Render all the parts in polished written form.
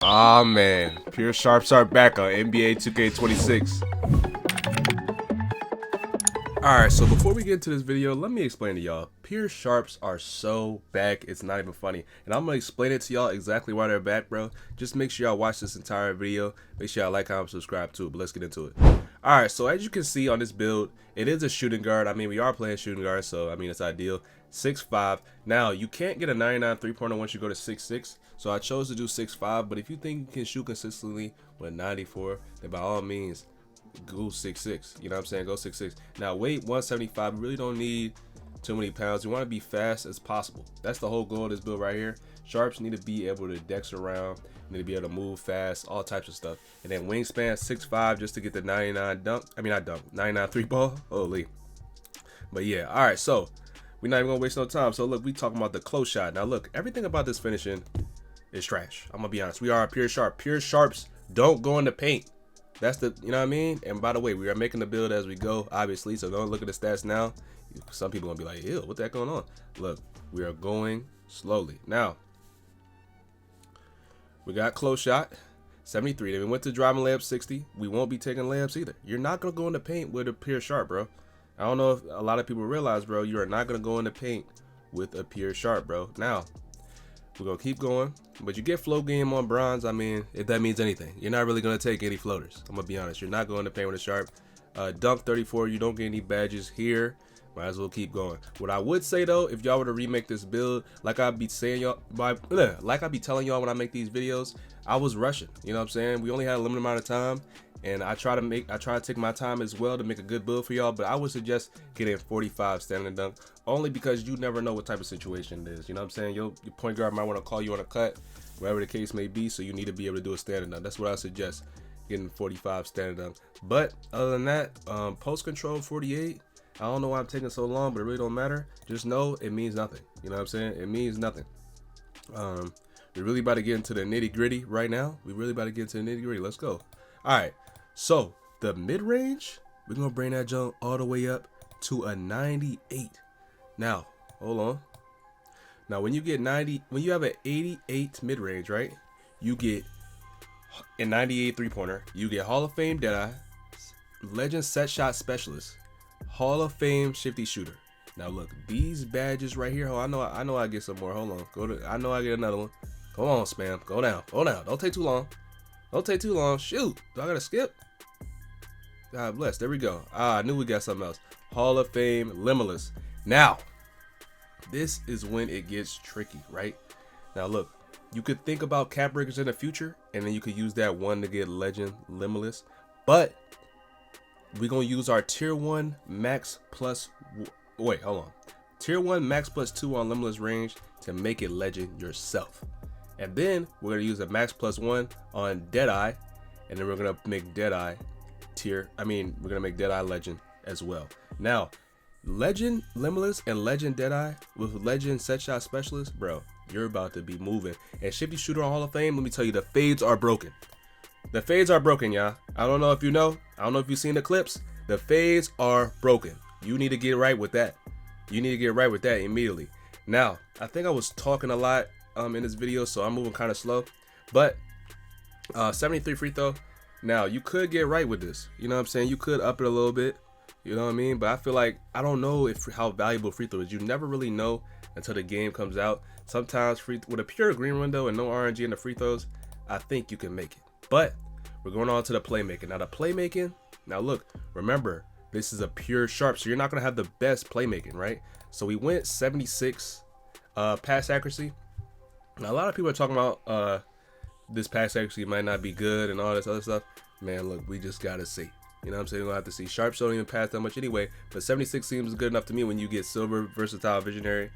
Ah man, pure sharps are back on NBA 2K26. Alright, so before we get into this video, let me explain to y'all. Pure sharps are so back, it's not even funny. And I'm gonna explain it to y'all exactly why they're back, bro. Just make sure y'all watch this entire video. Make sure y'all like, comment, subscribe to it, but let's get into it. Alright, so as you can see on this build, it is a shooting guard. I mean, we are playing shooting guard, so I mean, it's ideal. 6'5". Now, you can't get a 99 3-pointer once you go to 6'6". So I chose to do 6'5", but if you think you can shoot consistently with 94, then by all means, go 6'6". You know what I'm saying? Go 6'6". Now, weight 175. You really don't need too many pounds. You want to be fast as possible. That's the whole goal of this build right here. Sharps need to be able to dex around, need to be able to move fast, all types of stuff. And then wingspan 6'5" just to get the 99 dunk. I mean, not dunk, 99 3-ball. Holy. But yeah, all right. So we're not even gonna waste no time. So look, we talking about the close shot. Now look, everything about this finishing is trash. I'm gonna be honest. We are a pure sharp. Pure sharps don't go in the paint. That's the, you know what I mean? And by the way, we are making the build as we go, obviously. So don't look at the stats now. Some people gonna be like, ew, what the heck going on? Look, we are going slowly. Now, we got close shot, 73. Then we went to driving layup, 60. We won't be taking layups either. You're not gonna go in the paint with a pure sharp, bro. I don't know if a lot of people realize, bro, you are not gonna go in the paint with a pure sharp, bro. Now, we're gonna keep going, but you get float game on bronze. I mean, if that means anything, you're not really gonna take any floaters. I'm gonna be honest. You're not going to paint with a sharp. Dunk 34. You don't get any badges here. Might as well keep going. What I would say though, if y'all were to remake this build, like I be saying y'all, like I be telling y'all when I make these videos, I was rushing. You know what I'm saying? We only had a limited amount of time, and I try to take my time as well to make a good build for y'all. But I would suggest getting 45 standing dunk, only because you never know what type of situation it is. You know what I'm saying? Your point guard might want to call you on a cut, wherever the case may be. So you need to be able to do a standing dunk. That's what I suggest, getting 45 standing dunk. But other than that, post control 48. I don't know why I'm taking so long, but it really don't matter. Just know it means nothing. You know what I'm saying? It means nothing. We're really about to get into the nitty gritty right now. We really about to get into the nitty gritty. Let's go. All right. So the mid range, we're gonna bring that jump all the way up to a 98. Now, hold on. Now, when you get 90, when you have an 88 mid range, right? You get a 98 3-pointer. You get Hall of Fame Deadeye, Legend Set Shot Specialist, Hall of Fame Shifty Shooter. Now look, these badges right here. Oh, I know I get some more. Hold on. I know I get another one. Come on, spam. Go down. Go down. Don't take too long. Don't take too long. Shoot. Do I gotta skip? God bless. There we go. I knew we got something else. Hall of Fame Limitless. Now, this is when it gets tricky, right? Now look, you could think about cap breakers in the future, and then you could use that one to get Legend Limitless. But we're gonna use our tier 1 max plus, wait, hold on. Tier 1 max plus 2 on limitless range to make it legend yourself. And then we're gonna use a max plus 1 on Deadeye, and then we're gonna make Deadeye we're gonna make Deadeye legend as well. Now, Legend Limitless and Legend Deadeye with Legend Set Shot Specialist, bro, you're about to be moving. And Shifty Shooter on Hall of Fame, let me tell you, the fades are broken. The fades are broken, y'all. I don't know if you know. I don't know if you've seen the clips. The fades are broken. You need to get right with that. You need to get right with that immediately. Now, I think I was talking a lot in this video, so I'm moving kind of slow. But 73 free throw. Now, you could get right with this. You know what I'm saying? You could up it a little bit. You know what I mean? But I feel like, I don't know how valuable free throw is. You never really know until the game comes out. Sometimes with a pure green window and no RNG in the free throws, I think you can make it. But we're going on to the playmaking. Now the playmaking, now look, remember, this is a pure sharp, so you're not going to have the best playmaking, right? So we went 76 pass accuracy. Now a lot of people are talking about this pass accuracy might not be good and all this other stuff. Man, look, we just got to see. You know what I'm saying? We're going to have to see. Sharps don't even pass that much anyway, but 76 seems good enough to me when you get silver, versatile, visionary,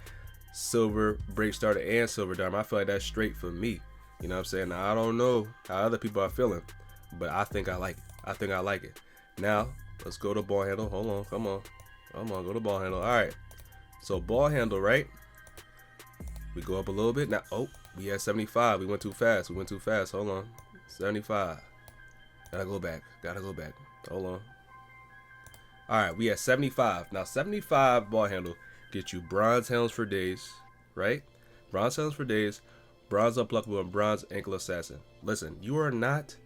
silver, break starter, and silver diamond. I feel like that's straight for me. You know what I'm saying? Now, I don't know how other people are feeling, but I think I like it. I think I like it. Now, let's go to ball handle. Hold on. Come on. Come on. Go to ball handle. All right. So, ball handle, right? We go up a little bit. Now, oh, we had 75. We went too fast. We went too fast. Hold on. 75. Gotta go back. Gotta go back. Hold on. All right. We at 75. Now, 75 ball handle gets you bronze helms for days, right? Bronze helms for days. bronze unpluckable, and bronze ankle assassin. Listen, you are not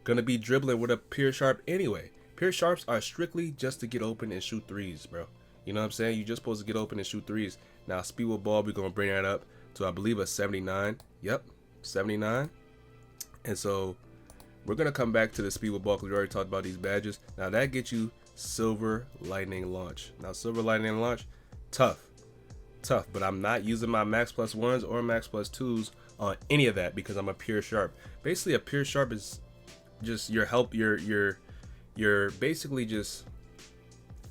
gonna be dribbling with a pure sharp anyway. Pure sharps are strictly just to get open and shoot threes, bro. You know what I'm saying? You're just supposed to get open and shoot threes. Now, speed with ball, we're gonna bring that up to, I believe, a 79. Yep, 79. And so we're gonna come back to the speed with ball because we already talked about these badges. Now that gets you silver lightning launch. Now silver lightning launch, tough, but I'm not using my max plus ones or max plus twos on any of that because I'm a pure sharp. Basically, a pure sharp is just your help. You're basically just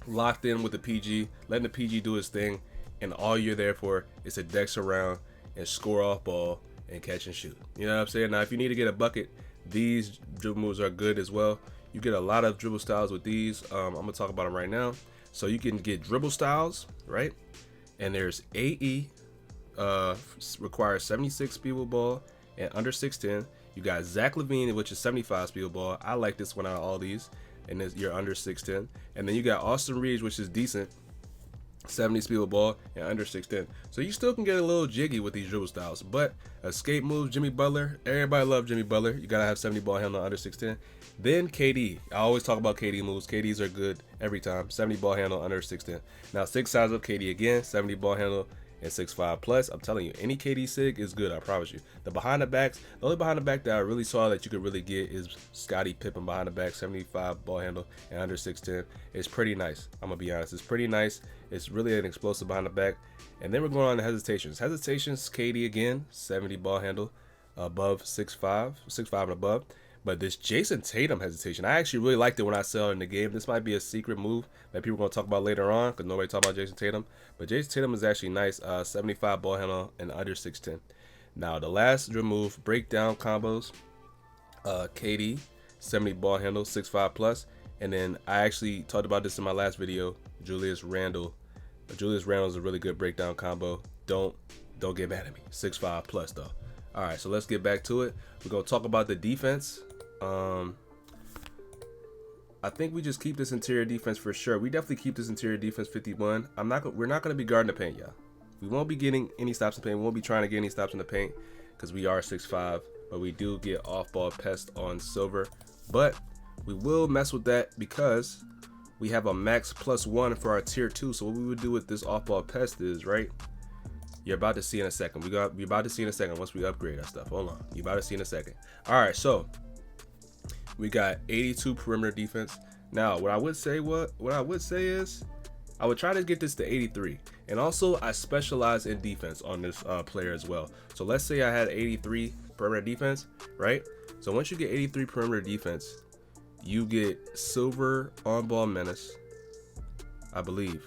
locked in with the PG, letting the PG do his thing, and all you're there for is to dex around and score off ball and catch and shoot. You know what I'm saying? Now, if you need to get a bucket, these dribble moves are good as well. You get a lot of dribble styles with these. I'm gonna talk about them right now. So you can get dribble styles, right? And there's AE, requires 76 speed with ball and under 6'10". You got Zach LaVine, which is 75 speed with ball. I like this one out of all these, and you're under 6'10". And then you got Austin Reeves, which is decent, 70 speed with ball and under 6'10". So you still can get a little jiggy with these dribble styles. But escape moves, Jimmy Butler, everybody love Jimmy Butler. You gotta have 70 ball handle under 6'10". Then KD, I always talk about KD moves. KDs are good every time. 70 ball handle under 6'10". Now 6 size up KD again, 70 ball handle and 6'5 plus. I'm telling you, any KD sig is good, I promise you. The behind the backs, the only behind the back that I really saw that you could really get is Scottie Pippen behind the back, 75 ball handle and under 6'10". It's pretty nice. I'm gonna be honest, it's pretty nice. It's really an explosive behind the back. And then we're going on to hesitations. Hesitations, KD again, 70 ball handle, above 6'5", 6'5" and above. But this Jason Tatum hesitation, I actually really liked it when I saw it in the game. This might be a secret move that people are going to talk about later on because nobody talk about Jason Tatum. But Jason Tatum is actually nice, 75 ball handle and under 6'10". Now the last dribble move, breakdown combos, KD, 70 ball handle, 6'5 plus. And then I actually talked about this in my last video, Julius Randle. Julius Randle is a really good breakdown combo. Don't get mad at me, 6'5 plus though. All right, so let's get back to it. We're going to talk about the defense. I think we just keep this interior defense for sure. We definitely keep this interior defense 51. We're not going to be guarding the paint, y'all. We won't be getting any stops in the paint. We won't be trying to get any stops in the paint because we are 6'5", but we do get off-ball pest on silver. But we will mess with that because we have a max +1 for our tier 2. So what we would do with this off-ball pest is, right? You're about to see in a second. We're about to see in a second once we upgrade our stuff. Hold on. You're about to see in a second. All right, so we got 82 perimeter defense. Now, what I would say is I would try to get this to 83. And also, I specialize in defense on this player as well. So let's say I had 83 perimeter defense, right? So once you get 83 perimeter defense, you get silver on-ball menace, I believe.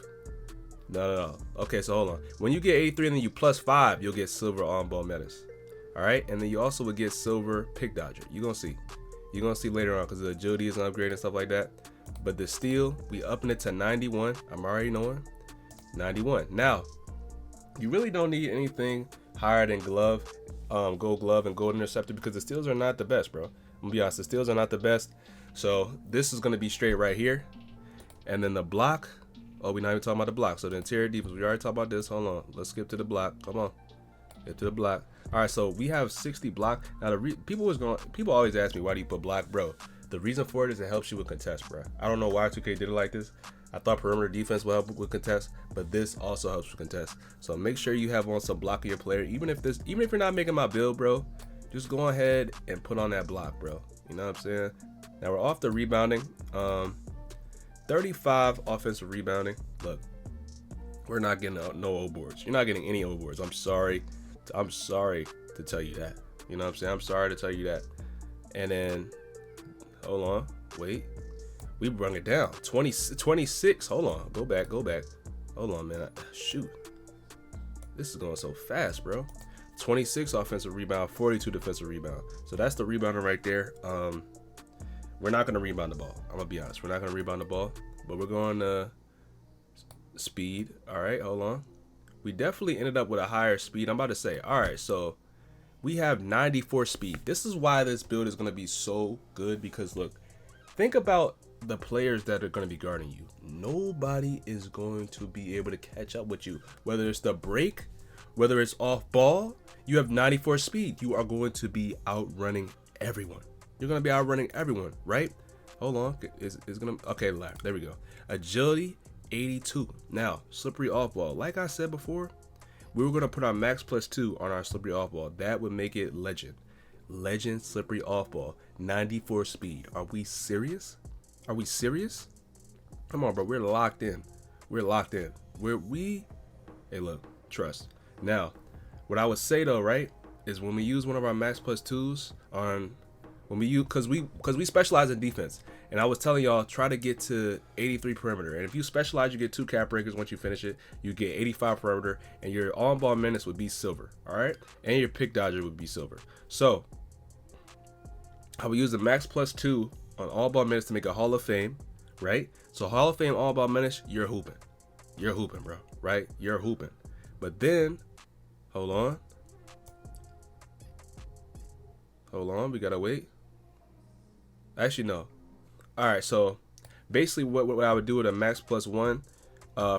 No. Okay, so hold on. When you get 83 and then you +5, you'll get silver on-ball menace. All right, and then you also would get silver pick dodger. You're gonna see. You're gonna see later on because the agility is an upgrade and stuff like that. But the steal, we upping it to 91. I'm already knowing 91. Now, you really don't need anything higher than glove, gold glove and gold interceptor because the steals are not the best, bro. I'm gonna be honest, the steals are not the best. So this is gonna be straight right here, and then the block. Oh, we're not even talking about the block. So the interior defense, we already talked about this. Hold on, let's skip to the block. Come on, get to the block. All right, so we have 60 block. Now people always ask me, why do you put block, bro? The reason for it is it helps you with contest, bro. I don't know why 2K did it like this. I thought perimeter defense will help with contest, but this also helps with contest. So make sure you have on some block of your player. Even if you're not making my build, bro, just go ahead and put on that block, bro. You know what I'm saying? Now we're off the rebounding. 35 offensive rebounding. Look, we're not getting no O boards. You're not getting any O boards. I'm sorry to tell you that. You know what I'm saying? I'm sorry to tell you that. And then, hold on, wait. We brung it down. 26. Hold on. Go back. Hold on, man. Shoot. This is going so fast, bro. 26 offensive rebound, 42 defensive rebound. So that's the rebounder right there. We're not going to rebound the ball. I'm going to be honest. We're not going to rebound the ball, but we're going to speed. All right, hold on. We definitely ended up with a higher speed. I'm about to say, all right, so we have 94 speed. This is why this build is going to be so good because, look, think about the players that are going to be guarding you. Nobody is going to be able to catch up with you, whether it's the break Whether it's off ball, you have 94 speed. You are going to be outrunning everyone. You're going to be outrunning everyone, right? Hold on. It's going to, okay, there we go. Agility, 82. Now, slippery off ball. Like I said before, we were going to put our max +2 on our slippery off ball. That would make it legend. Legend slippery off ball, 94 speed. Are we serious? Are we serious? Come on, bro. We're locked in. We're locked in. Hey, look, trust. Now, what I would say though, right, is when we use one of our max +2s on, when we use, cause we specialize in defense, and I was telling y'all try to get to 83 perimeter, and if you specialize, you get 2 cap breakers. Once you finish it, you get 85 perimeter, and your on ball minutes would be silver, all right, and your pick dodger would be silver. So I would use the max +2 on all ball minutes to make a Hall of Fame, right? So Hall of Fame all ball minutes, you're hooping, bro, right? You're hooping. But then, hold on, we gotta wait. Actually, no. All right, so basically what I would do with a max +1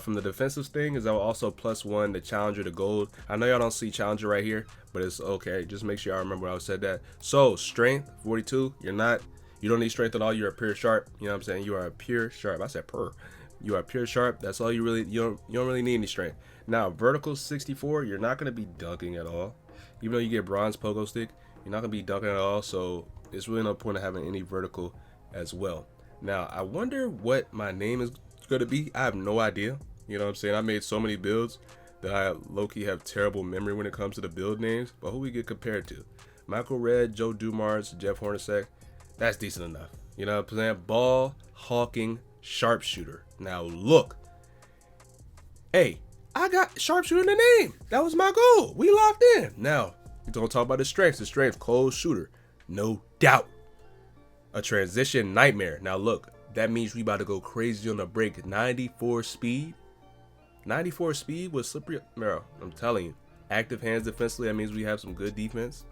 from the defensive thing is I will also +1 the challenger to gold. I know y'all don't see challenger right here, but it's okay. Just make sure y'all remember when I said that. So strength 42. You don't need strength at all. You're a pure sharp. You know what I'm saying? You are a pure sharp. I said pure. You are pure sharp. That's all you don't really need any strength. Now vertical 64. You're not gonna be dunking at all. Even though you get bronze pogo stick, you're not gonna be dunking at all. So it's really no point of having any vertical as well. Now I wonder what my name is gonna be. I have no idea. You know what I'm saying? I made so many builds that I low-key have terrible memory when it comes to the build names. But who we get compared to? Michael Redd, Joe Dumars, Jeff Hornacek. That's decent enough. You know what I'm saying? Ball hawking sharpshooter. Now look, hey, I got sharpshooter in the name. That was my goal. We locked in. Now we don't talk about the strengths. The strength, cold shooter, no doubt. A transition nightmare. Now look, that means we about to go crazy on the break. 94 speed. 94 speed with slippery. Bro, I'm telling you. Active hands defensively. That means we have some good defense.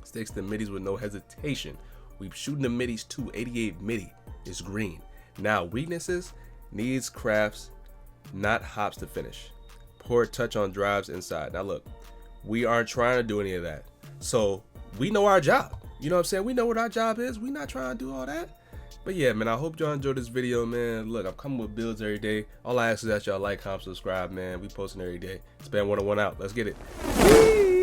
Sticks the middies with no hesitation. We shooting the middies too. 88 midi is green. Now weaknesses, needs crafts, not hops to finish. Poor touch on drives inside. Now look, we aren't trying to do any of that. So we know our job. You know what I'm saying? We know what our job is. We not trying to do all that. But yeah, man, I hope y'all enjoyed this video, man. Look, I'm coming with builds every day. All I ask is that y'all like, comment, subscribe, man. We posting every day. Spam 101 out. Let's get it.